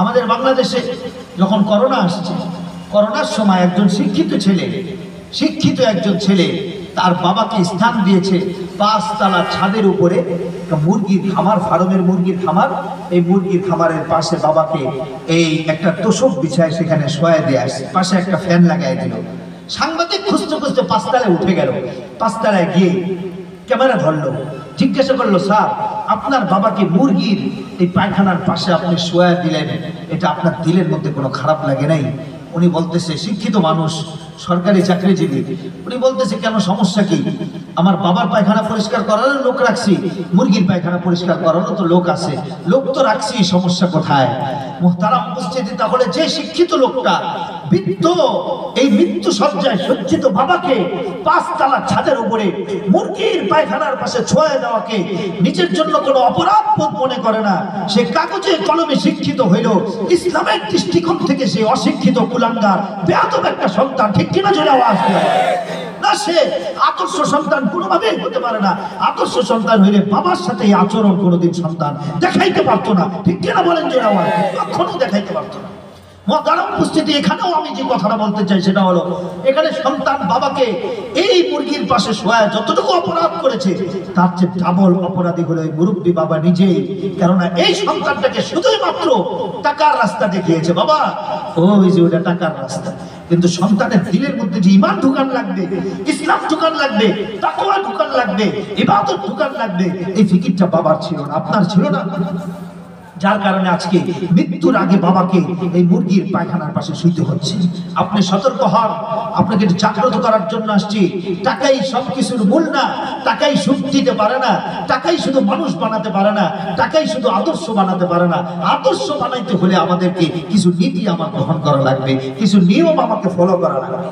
আমাদের বাংলাদেশে যখন করোনা আসছে, করোনার সময় একজন শিক্ষিত একজন ছেলে তার বাবাকে স্থান দিয়েছে 5 তলা ছাদের উপরে একটা মুরগির খামার, ফার্মের মুরগির খামার। এই মুরগির খামারের পাশে বাবাকে এই একটা তোষক বিছায় সেখানে শোয়া দিয়ে আসছে, পাশে একটা ফ্যান লাগাই দিল। সাংবাদিক খুঁজতে খুঁজতে 5 তলায় উঠে গেল। 5 তলায় গিয়ে ক্যামেরা ধরলো, জিজ্ঞাসা করলো, স্যার আপনার বাবাকে মুরগির এই পায়খানার পাশে আপনি শোয়া দিলেন, এটা আপনার দিলের মধ্যে কোনো খারাপ লাগে নাই? উনি বলতেছে, শিক্ষিত মানুষ, সরকারি চাকরিজীবী, উনি বলতেছে, কেন সমস্যা কি? আমার বাবার পায়খানা পরিষ্কার করারও লোক রাখছি, মুরগির পায়খানা পরিষ্কার করারও তো লোক আছে, লোক তো রাখছি, সমস্যা কোথায়? মুহতারাম উপস্থিতি, তাহলে যে শিক্ষিত লোকটা বৃদ্ধ এই মৃত্যু সজ্জায় সজ্জিত বাবাকে 5 তলা ছাদের উপরে মুরগির পায়খানার পাশে ছোঁয়া দেওয়াকে নিজের জন্য কোনো অপরাধ বোধ মনে করে না, সে কাগজে কলমে শিক্ষিত হইল, ইসলামের দৃষ্টিকোণ থেকে সে অশিক্ষিত কুলাঙ্গার বেয়াদব একটা সন্তান। ঠিক কিনা জোরে আওয়াজ দিয়ে? না, সে আদর্শ সন্তান কোনোভাবেই হতে পারে না। আদর্শ সন্তান হইলে বাবার সাথে এই আচরণ কোনোদিন সন্তান দেখাইতে পারতো না। ঠিক কিনা বলেন জোরে আওয়াজ? কখনো দেখাইতে পারতো না। মহতারাম উপস্থিতি, এখানেও আমি যে কথাটা বলতে চাই সেটা হলো, এখানে সন্তান বাবাকে এই মুরগির পাশে শোয়া যতটুকু অপরাধ করেছে, তার চেয়ে ডাবল অপরাধী হলো এই মুরব্বী বাবা নিজেই। কেননা এই সন্তানটাকে শুধুই মাত্র টাকার রাস্তা দেখিয়েছে। বাবা, ওই যে ওটা টাকার রাস্তা, কিন্তু সন্তানের দিলের মধ্যে যে ঈমান ঢুকান লাগবে, ইসলাম ঢুকান লাগবে, তাকওয়া ঢুকান লাগবে, ইবাদত ঢুকান লাগবে, এই ফিকিরটা বাবার ছিল না, আপনার ছিল না। যার কারণে আজকে মৃত্যুর আগে বাবাকে এই মুরগির পায়খানার পাশে শুইতে হচ্ছে। আপনি সতর্ক হন, আপনাকে জাগ্রত করার জন্য আসছি। টাকাই সবকিছুর মূল না, টাকাই সুখ দিতে পারে না, টাকাই শুধু মানুষ বানাতে পারে না, টাকাই শুধু আদর্শ বানাতে পারে না। আদর্শ বানাইতে হলে আমাদেরকে কিছু নীতি আমার গ্রহণ করা লাগবে, কিছু নিয়ম আমাকে ফলো করা লাগবে।